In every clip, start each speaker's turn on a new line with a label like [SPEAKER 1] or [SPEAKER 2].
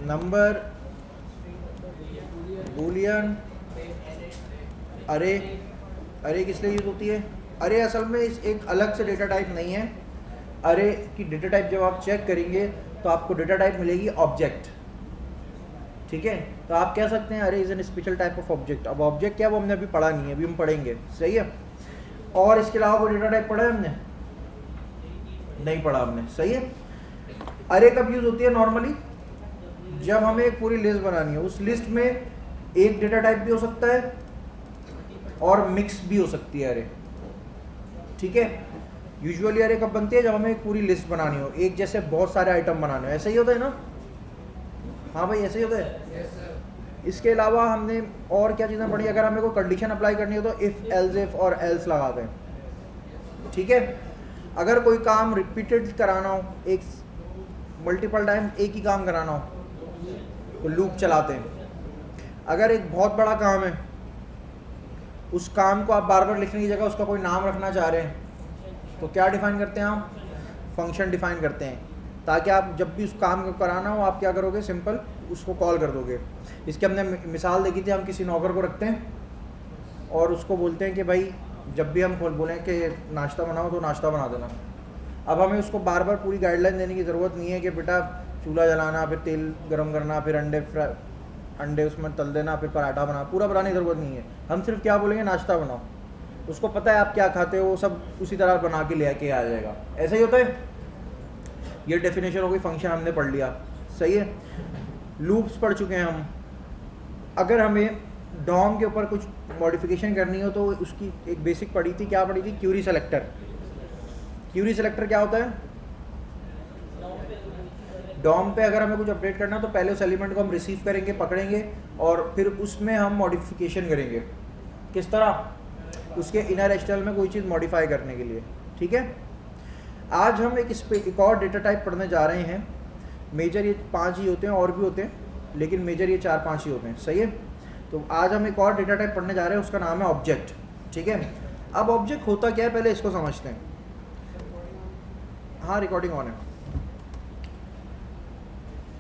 [SPEAKER 1] Number, Boolean, अरे। अरे किस लिए यूज़ होती है? अरे असल में इस एक अलग से डेटा टाइप नहीं है। अरे की डेटा टाइप जब आप चेक करेंगे तो आपको डेटा टाइप मिलेगी ऑब्जेक्ट, ठीक है। तो आप कह सकते हैं अरे is an special type of object. अब ऑब्जेक्ट क्या, वो हमने अभी पढ़ा नहीं है, अभी हम पढ़ेंगे, सही है। और इसके अलावा कोई डेटा टाइप पढ़ा है हमने? नहीं पढ़ा हमने, सही है। अरे कब यूज़ होती है नॉर्मली? जब हमें एक पूरी लिस्ट बनानी है, उस लिस्ट में एक डेटा टाइप भी हो सकता है और मिक्स भी हो सकती है अरे, ठीक है। यूजुअली अरे कब बनती है? जब हमें एक पूरी लिस्ट बनानी हो, एक जैसे बहुत सारे आइटम बनाने हो, ऐसा ही होता है ना? हाँ भाई ऐसे ही होता है। इसके अलावा हमने और क्या चीज़ें पढ़ी? अगर हमें कोई कंडीशन अप्लाई करनी हो तो इफ़, एल्स इफ और एल्स लगाते हैं, ठीक है। अगर कोई काम रिपीटेड कराना हो, एक मल्टीपल टाइम एक ही काम कराना हो तो लूप चलाते हैं। अगर एक बहुत बड़ा काम है, उस काम को आप बार बार लिखने की जगह उसका कोई नाम रखना चाह रहे हैं तो क्या डिफ़ाइन करते हैं आप? फंक्शन डिफ़ाइन करते हैं, ताकि आप जब भी उस काम को कराना हो आप क्या करोगे? सिंपल उसको कॉल कर दोगे। इसके हमने मिसाल देखी थी, हम किसी नौकर को रखते हैं और उसको बोलते हैं कि भाई जब भी हम बोलें कि नाश्ता बनाओ तो नाश्ता बना देना। अब हमें उसको बार बार पूरी गाइडलाइन देने की ज़रूरत नहीं है कि बेटा चूल्हा जलाना, फिर तेल गरम करना, फिर अंडे उसमें तल देना, फिर पराठा बना, पूरा बनाने की ज़रूरत नहीं है। हम सिर्फ क्या बोलेंगे? नाश्ता बनाओ। उसको पता है आप क्या खाते हो, वो सब उसी तरह बना के ले के आ जाएगा। ऐसा ही होता है। ये डेफिनेशन हो गई, फंक्शन हमने पढ़ लिया, सही है। लूप्स पढ़ चुके हैं हम। अगर हमें डॉम के ऊपर कुछ मॉडिफिकेशन करनी हो तो उसकी एक बेसिक पढ़ी थी, क्या पढ़ी थी? Curie selector. क्यूरी सेलेक्टर क्या होता है? डॉम पे अगर हमें कुछ अपडेट करना है तो पहले उस एलिमेंट को हम रिसीव करेंगे, पकड़ेंगे और फिर उसमें हम मॉडिफिकेशन करेंगे। किस तरह? उसके इनर एचटीएमएल में कोई चीज़ मॉडिफाई करने के लिए, ठीक है। आज हम एक और डेटा टाइप पढ़ने जा रहे हैं। मेजर ये 5 ही होते हैं, और भी होते हैं, लेकिन मेजर ये 4-5 ही होते हैं, सही है। तो आज हम एक और डेटा टाइप पढ़ने जा रहे हैं, उसका नाम है ऑब्जेक्ट, ठीक है। अब ऑब्जेक्ट होता क्या है पहले इसको समझते हैं। हाँ रिकॉर्डिंग ऑन है।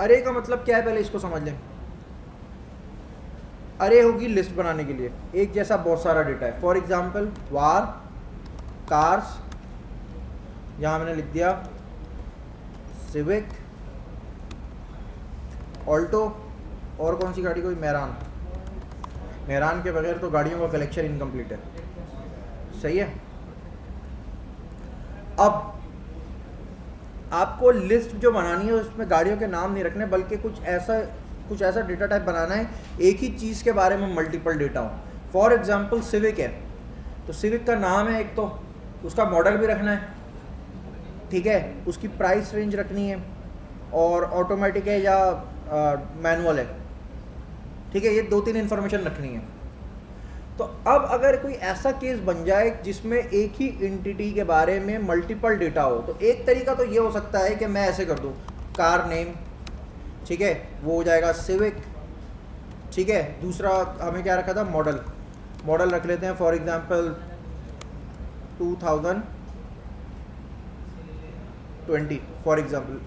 [SPEAKER 1] अरे का मतलब क्या है पहले इसको समझ लें। अरे होगी लिस्ट बनाने के लिए, एक जैसा बहुत सारा डेटा है। फॉर एग्जांपल वार कार्स, यहाँ मैंने लिख दिया सिविक, ऑल्टो, और कौन सी गाड़ी? कोई मेहरान। मेहरान के बगैर तो गाड़ियों का कलेक्शन इनकम्प्लीट है, सही है। अब आपको लिस्ट जो बनानी है उसमें गाड़ियों के नाम नहीं रखने, बल्कि कुछ ऐसा डेटा टाइप बनाना है एक ही चीज़ के बारे में मल्टीपल डेटा हो। फॉर एग्जांपल सिविक है तो सिविक का नाम है एक, तो उसका मॉडल भी रखना है, ठीक है। उसकी प्राइस रेंज रखनी है, और ऑटोमेटिक है या मैनुअल है, ठीक है। ये 2-3 इन्फॉर्मेशन रखनी है। तो अब अगर कोई ऐसा केस बन जाए जिसमें एक ही एंटिटी के बारे में मल्टीपल डेटा हो, तो एक तरीका तो ये हो सकता है कि मैं ऐसे कर दूं, कार नेम, ठीक है, वो हो जाएगा सिविक, ठीक है। दूसरा हमें क्या रखा था? मॉडल रख लेते हैं, फॉर एग्जांपल 2020 फॉर एग्जांपल।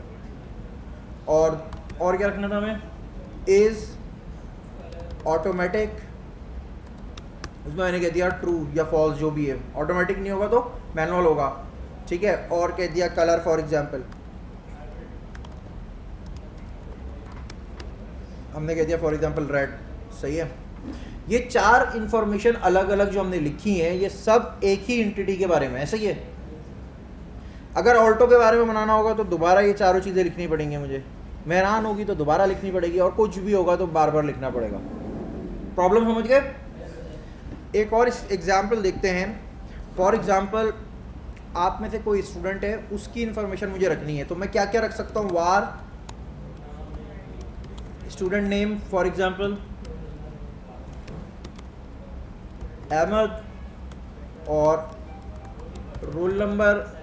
[SPEAKER 1] और क्या रखना था हमें? इज़ ऑटोमेटिक, उसमें मैंने कह दिया ट्रू या फॉल्स, जो भी है। ऑटोमेटिक नहीं होगा तो मैनुअल होगा, ठीक है। और कह दिया कलर, फॉर एग्जांपल हमने कह दिया फॉर एग्जांपल रेड, सही है। ये 4 इंफॉर्मेशन अलग अलग जो हमने लिखी हैं, ये सब एक ही एंटिटी के बारे में है, सही है। अगर ऑल्टो के बारे में बनाना होगा तो दोबारा ये चारों चीज़ें लिखनी पड़ेंगी मुझे। मेहरान होगी तो दोबारा लिखनी पड़ेगी, और कुछ भी होगा तो बार बार लिखना पड़ेगा। प्रॉब्लम समझ गए? एक और एग्जाम्पल देखते हैं। फॉर एग्जाम्पल आप में से कोई स्टूडेंट है, उसकी इन्फॉर्मेशन मुझे रखनी है, तो मैं क्या क्या रख सकता हूँ? Var student name, for example Ahmad, और रोल नंबर,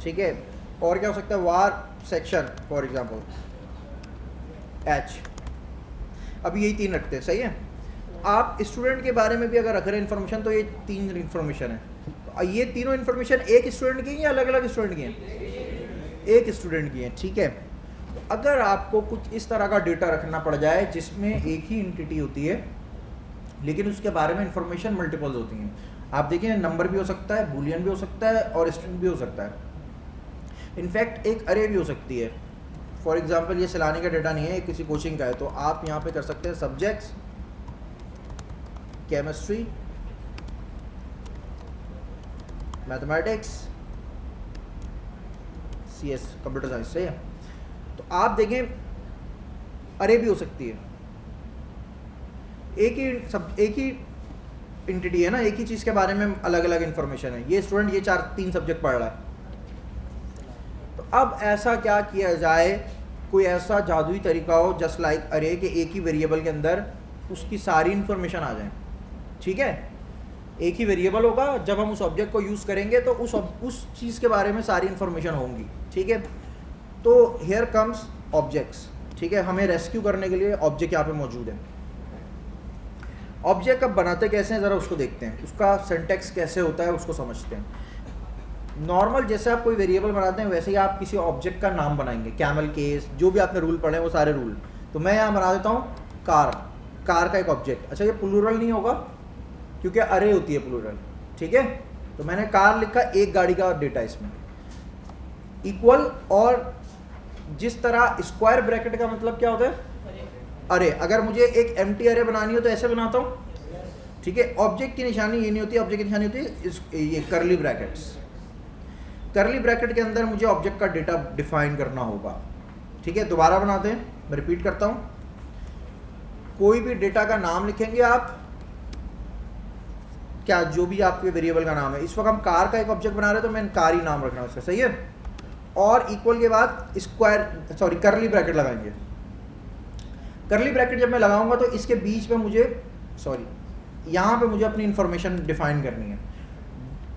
[SPEAKER 1] ठीक है। और क्या हो सकता है? वार सेक्शन, फॉर एग्जाम्पल एच। अब यही 3 रखते हैं, सही है। आप स्टूडेंट के बारे में भी अगर रख रहे हैं इन्फॉर्मेशन, तो ये 3 इन्फॉर्मेशन है। तो ये तीनों इन्फॉर्मेशन एक स्टूडेंट की हैं या अलग अलग स्टूडेंट की हैं? एक स्टूडेंट की हैं, ठीक है। अगर आपको कुछ इस तरह का डेटा रखना पड़ जाए जिसमें एक ही एंटिटी होती है लेकिन उसके बारे में इंफॉर्मेशन मल्टीपल्स होती हैं, आप देखिए नंबर भी हो सकता है, बूलियन भी हो सकता है और स्ट्रिंग भी हो सकता है, इनफैक्ट एक अरे भी हो सकती है। फॉर एग्जांपल ये सैलानी का डेटा नहीं है, किसी कोचिंग का है, तो आप यहाँ पे कर सकते हैं subjects chemistry mathematics CS computer science, सही है। तो आप देखें अरे भी हो सकती है, एक ही एंटिटी है ना, एक ही चीज़ के बारे में अलग अलग इन्फॉर्मेशन है। ये स्टूडेंट ये 3 सब्जेक्ट पढ़ रहा है, तो अब ऐसा क्या किया जाए, कोई ऐसा जादुई तरीका हो जस्ट लाइक अरे के एक ही वेरिएबल के अंदर उसकी सारी इन्फॉर्मेशन आ जाए, ठीक है। एक ही वेरिएबल होगा, जब हम उस ऑब्जेक्ट को यूज़ करेंगे तो उस चीज़ के बारे में सारी इन्फॉर्मेशन होंगी, ठीक है। तो हियर कम्स ऑब्जेक्ट्स, ठीक है। हमें रेस्क्यू करने के लिए ऑब्जेक्ट यहाँ पे मौजूद है। ऑब्जेक्ट अब बनाते कैसे हैं ज़रा उसको देखते हैं, उसका सिंटैक्स कैसे होता है उसको समझते हैं। नॉर्मल जैसे आप कोई वेरिएबल बनाते हैं वैसे ही आप किसी ऑब्जेक्ट का नाम बनाएंगे, कैमल केस, जो भी आपने रूल पढ़े हैं वो सारे रूल। तो मैं यहाँ बना देता हूँ कार का एक ऑब्जेक्ट। अच्छा, ये प्लूरल नहीं होगा क्योंकि अरे होती है प्लूरल, ठीक है। तो मैंने कार लिखा, एक गाड़ी का डेटा इसमें इक्वल, और जिस तरह स्क्वायर ब्रैकेट का मतलब क्या होता है अरे, अगर मुझे एक एम्प्टी अरे बनानी हो तो ऐसे बनाता हूँ, ठीक है। ऑब्जेक्ट की निशानी ये नहीं होती, ऑब्जेक्ट की निशानी होती है ये करली ब्रैकेट्स। करली ब्रैकेट के अंदर मुझे ऑब्जेक्ट का डेटा डिफाइन करना होगा, ठीक है। दोबारा बनाते हैं, मैं रिपीट करता हूँ। कोई भी डेटा का नाम लिखेंगे आप, क्या जो भी आपके वेरिएबल का नाम है, इस वक्त हम कार का एक ऑब्जेक्ट बना रहे हैं तो मैं कार ही नाम रखना है उसका, सही है। और इक्वल के बाद करली ब्रैकेट लगाएंगे। करली ब्रैकेट जब मैं लगाऊंगा तो इसके बीच में मुझे यहाँ पे मुझे अपनी इंफॉर्मेशन डिफाइन करनी है।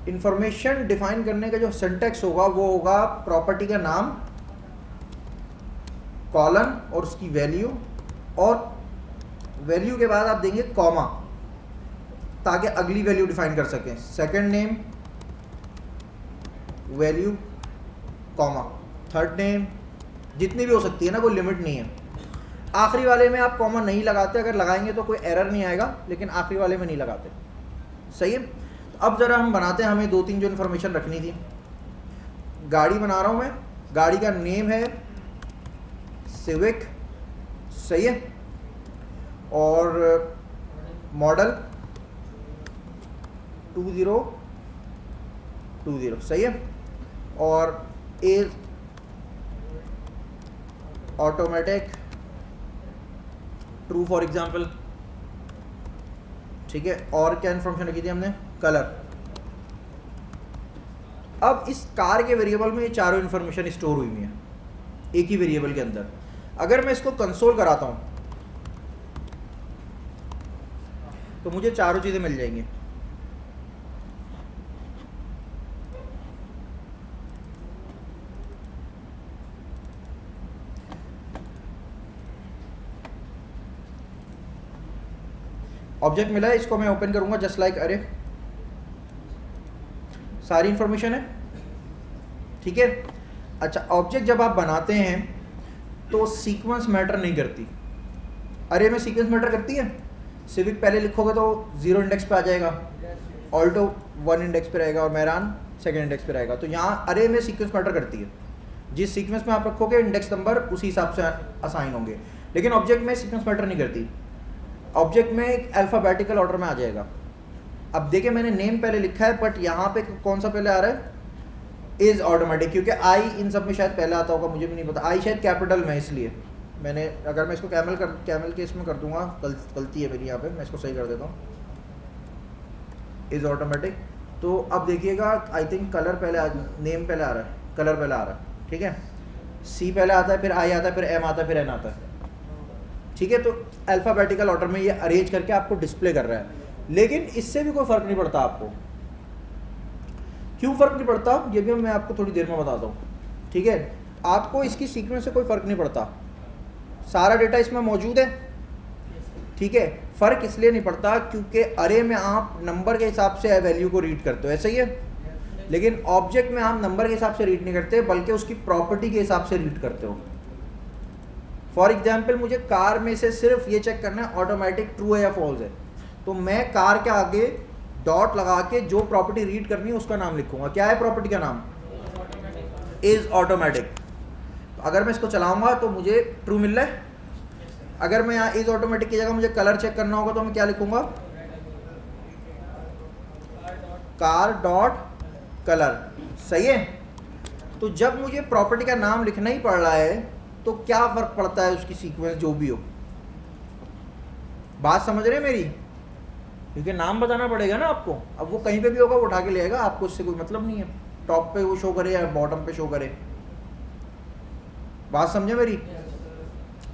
[SPEAKER 1] इंफॉर्मेशन डिफाइन करने का जो सिंटैक्स होगा वो होगा प्रॉपर्टी का नाम, कॉलन और उसकी वैल्यू, और वैल्यू के बाद आप देंगे कॉमा ताकि अगली वैल्यू डिफाइन कर सकें। Second name value comma, third name, जितनी भी हो सकती है ना, कोई लिमिट नहीं है। आखिरी वाले में आप कॉमा नहीं लगाते, अगर लगाएंगे तो कोई एरर नहीं आएगा, लेकिन आखिरी वाले में नहीं लगाते, सही है। तो अब ज़रा हम बनाते हैं, हमें 2-3 जो इन्फॉर्मेशन रखनी थी। गाड़ी बना रहा हूँ मैं, गाड़ी का नेम है सिविक, सही है, और मॉडल 2020, सही है, और as automatic true for example, ठीक है। और क्या इन्फॉर्मेशन रखी थी हमने, कलर। अब इस कार के वेरिएबल में ये चारों इन्फॉर्मेशन स्टोर हुई है एक ही वेरिएबल के अंदर। अगर मैं इसको कंसोल कराता हूं तो मुझे चारों चीजें मिल जाएंगी। ऑब्जेक्ट मिला है, इसको मैं ओपन करूंगा जस्ट लाइक अरे, सारी इंफॉर्मेशन है, ठीक है। अच्छा, ऑब्जेक्ट जब आप बनाते हैं तो सीक्वेंस मैटर नहीं करती। अरे में सीक्वेंस मैटर करती है। सिविक पहले लिखोगे तो 0 इंडेक्स पे आ जाएगा, ऑल्टो 1 इंडेक्स पे रहेगा और मेहरान 2nd इंडेक्स पे रहेगा। तो यहाँ अरे में सीक्वेंस मैटर करती है, जिस सीक्वेंस में आप रखोगे इंडेक्स नंबर उसी हिसाब से असाइन होंगे। लेकिन ऑब्जेक्ट में सीक्वेंस मैटर नहीं करती, ऑब्जेक्ट में एक अल्फ़ाबेटिकल ऑर्डर में आ जाएगा। अब देखिए मैंने नेम पहले लिखा है, बट यहाँ पे कौन सा पहले आ रहा है, इज़ ऑटोमेटिक, क्योंकि आई इन सब में शायद पहले आता होगा, मुझे भी नहीं पता। आई शायद कैपिटल में, इसलिए मैंने, अगर मैं इसको कैमल केस में कर दूंगा, गलती है मेरी यहाँ पे, मैं इसको सही कर देता हूँ, इज़ ऑटोमेटिक। तो अब देखिएगा, आई थिंक कलर पहले नेम पहले आ रहा है, कलर पहले आ रहा है, ठीक है। सी पहले आता है, फिर आई आता है, फिर एम आता है, फिर एन आता है, ठीक है। तो अल्फ़ाबेटिकल ऑर्डर में ये अरेंज करके आपको डिस्प्ले कर रहा है। लेकिन इससे भी कोई फ़र्क नहीं पड़ता आपको। क्यों फ़र्क नहीं पड़ता, ये भी मैं आपको थोड़ी देर में बताता हूँ, ठीक है। आपको इसकी सीक्वेंस से कोई फ़र्क नहीं पड़ता, सारा डेटा इसमें मौजूद है, ठीक है। फ़र्क इसलिए नहीं पड़ता क्योंकि अरे में आप नंबर के हिसाब से वैल्यू को रीड करते हो, ऐसा ही है। लेकिन ऑब्जेक्ट में हम नंबर के हिसाब से रीड नहीं करते बल्कि उसकी प्रॉपर्टी के हिसाब से रीड करते हो। फॉर एग्जाम्पल मुझे कार में से सिर्फ ये चेक करना है ऑटोमेटिक ट्रू है या फॉल्स है, तो मैं कार के आगे डॉट लगा के जो प्रॉपर्टी रीड करनी है उसका नाम लिखूंगा। क्या है प्रॉपर्टी का नाम? Is automatic. तो अगर मैं इसको चलाऊंगा तो मुझे ट्रू मिल रहा है। अगर मैं यहाँ इज ऑटोमेटिक की जगह मुझे कलर चेक करना होगा तो मैं क्या लिखूंगा? Car dot colour. सही है। तो जब मुझे प्रॉपर्टी का नाम लिखना ही पड़ रहा है तो क्या फर्क पड़ता है उसकी सीक्वेंस जो भी हो। बात समझ रहे हैं मेरी? क्योंकि नाम बताना पड़ेगा ना आपको। अब वो कहीं पे भी होगा वो उठा के ले आएगा, आपको उससे कोई मतलब नहीं है टॉप पे वो शो करे या बॉटम पे शो करे। बात समझे मेरी?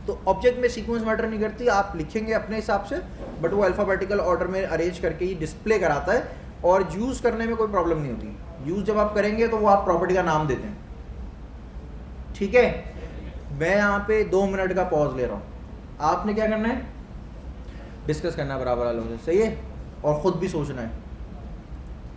[SPEAKER 1] तो ऑब्जेक्ट में सीक्वेंस मैटर नहीं करती, आप लिखेंगे अपने हिसाब से, बट वो अल्फाबेटिकल ऑर्डर में अरेंज करके ही डिस्प्ले कराता है और यूज़ करने में कोई प्रॉब्लम नहीं होती। यूज़ जब आप करेंगे तो वो आप प्रॉपर्टी का नाम देते हैं। ठीक है, मैं यहाँ पे 2 मिनट का पॉज ले रहा हूँ, आपने क्या करना है? डिस्कस करना है बराबर वालों से। सही है, और ख़ुद भी सोचना है।